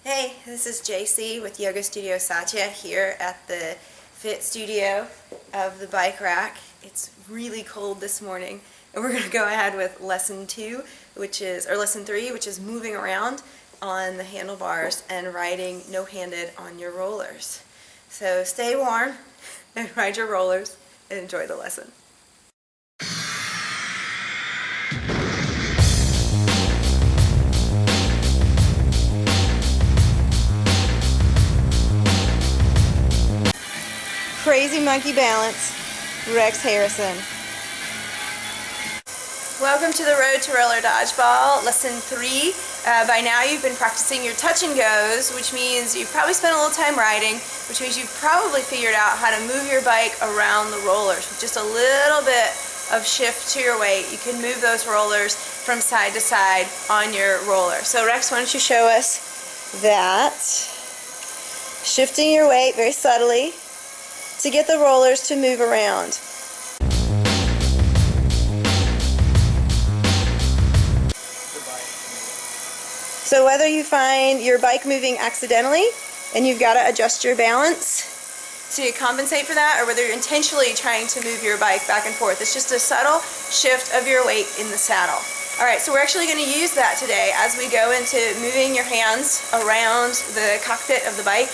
Hey, this is JC with Yoga Studio Satya here at the Fit Studio of the bike rack. It's really cold this morning, and we're going to go ahead with lesson 3, which is moving around on the handlebars and riding no-handed on your rollers. So stay warm and ride your rollers and enjoy the lesson. Crazy monkey balance, Rex Harrison. Welcome to the Road to Roller Dodgeball, lesson 3. By now you've been practicing your touch and goes, which means you've probably spent a little time riding, which means you've probably figured out how to move your bike around the rollers with just a little bit of shift to your weight. You can move those rollers from side to side on your roller. So Rex, why don't you show us that? Shifting your weight very subtly to get the rollers to move around. So whether you find your bike moving accidentally and you've got to adjust your balance to compensate for that, or whether you're intentionally trying to move your bike back and forth, it's just a subtle shift of your weight in the saddle. Alright, so we're actually going to use that today as we go into moving your hands around the cockpit of the bike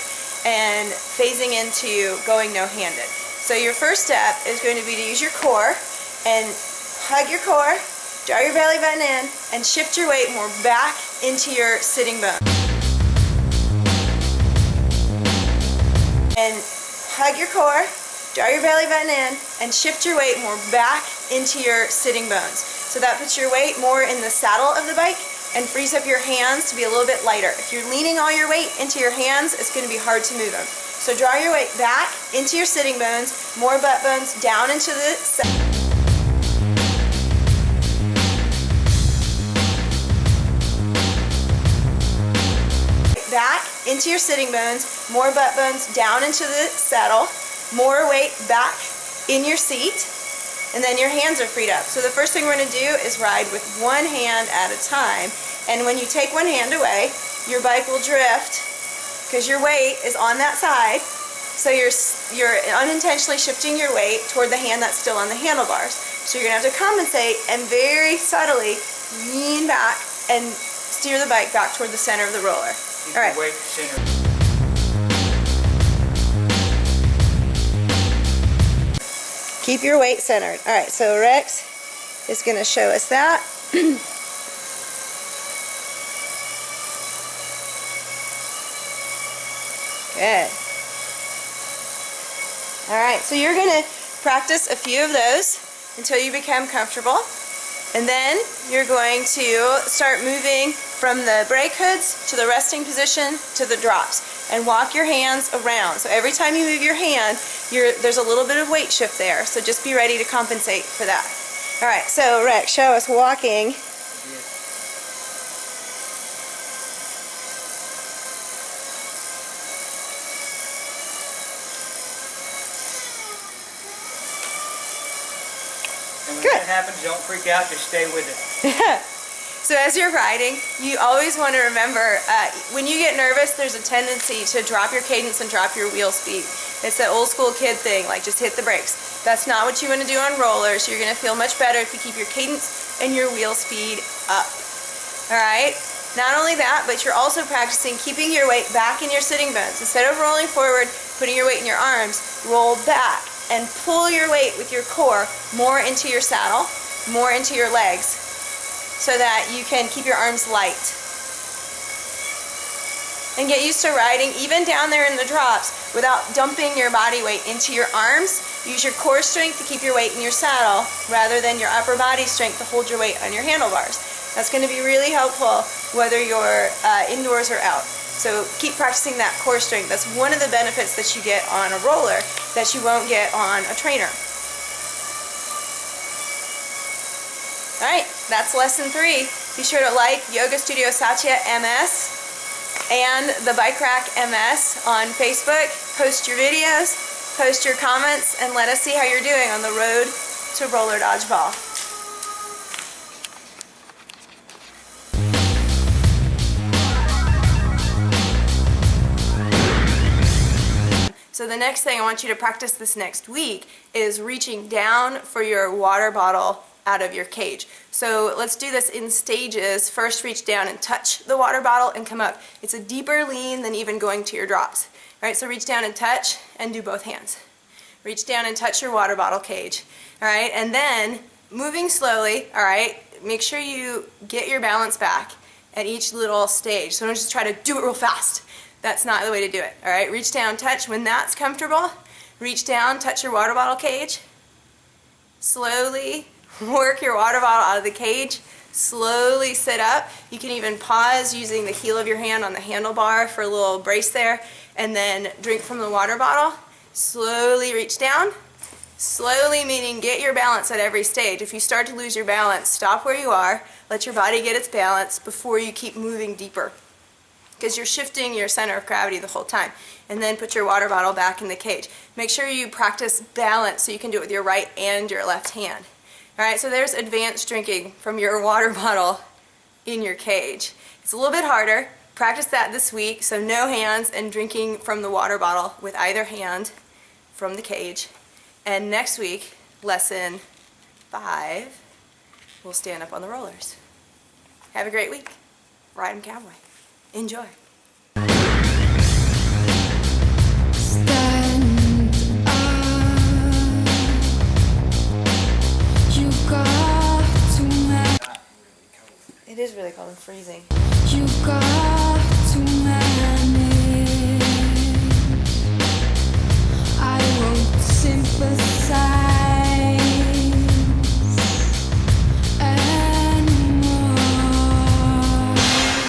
and phasing into going no-handed. So your first step is going to be to use your core and hug your core, draw your belly button in, and shift your weight more back into your sitting bone. And hug your core, draw your belly button in, and shift your weight more back into your sitting bones. So that puts your weight more in the saddle of the bike and frees up your hands to be a little bit lighter. If you're leaning all your weight into your hands, it's going to be hard to move them. So draw your weight back into your sitting bones, more butt bones down into the back into your sitting bones, more butt bones down into the saddle, more weight back in your seat, and then your hands are freed up. So the first thing we're going to do is ride with one hand at a time, and when you take one hand away, your bike will drift because your weight is on that side, so you're unintentionally shifting your weight toward the hand that's still on the handlebars. So you're going to have to compensate and very subtly lean back and steer the bike back toward the center of the roller. Keep your weight centered. Keep your weight centered. Alright, so Rex is going to show us that. Good. Alright, so you're going to practice a few of those until you become comfortable. And then you're going to start moving from the brake hoods to the resting position to the drops and walk your hands around. So every time you move your hand, there's a little bit of weight shift there. So just be ready to compensate for that. Alright, so Rex, show us walking. And when that happens, don't freak out, just stay with it. So as you're riding, you always want to remember, when you get nervous, there's a tendency to drop your cadence and drop your wheel speed. It's that old school kid thing, like just hit the brakes. That's not what you want to do on rollers. You're going to feel much better if you keep your cadence and your wheel speed up. Alright? Not only that, but you're also practicing keeping your weight back in your sitting bones. Instead of rolling forward, putting your weight in your arms, roll back and pull your weight with your core more into your saddle, more into your legs, so that you can keep your arms light. And get used to riding even down there in the drops without dumping your body weight into your arms. Use your core strength to keep your weight in your saddle rather than your upper body strength to hold your weight on your handlebars. That's going to be really helpful whether you're indoors or out. So keep practicing that core strength. That's one of the benefits that you get on a roller that you won't get on a trainer. Alright, that's lesson 3. Be sure to like Yoga Studio Satya MS and the Bike Rack MS on Facebook. Post your videos, post your comments, and let us see how you're doing on the road to roller dodgeball. So the next thing I want you to practice this next week is reaching down for your water bottle out of your cage. So let's do this in stages. First, reach down and touch the water bottle and come up. It's a deeper lean than even going to your drops. All right, so reach down and touch and do both hands. Reach down and touch your water bottle cage. All right, and then moving slowly, all right, make sure you get your balance back at each little stage. So don't just try to do it real fast. That's not the way to do it. All right, reach down, touch. When that's comfortable, reach down, touch your water bottle cage. Slowly work your water bottle out of the cage. Slowly sit up. You can even pause using the heel of your hand on the handlebar for a little brace there, and then drink from the water bottle. Slowly reach down. Slowly meaning get your balance at every stage. If you start to lose your balance, stop where you are. Let your body get its balance before you keep moving deeper, because you're shifting your center of gravity the whole time. And then put your water bottle back in the cage. Make sure you practice balance so you can do it with your right and your left hand. All right, so there's advanced drinking from your water bottle in your cage. It's a little bit harder. Practice that this week, so no hands and drinking from the water bottle with either hand from the cage. And next week, lesson 5, we'll stand up on the rollers. Have a great week. Ride 'em cowboy. Enjoy. Stand up. You got to make. It is really cold and freezing. You got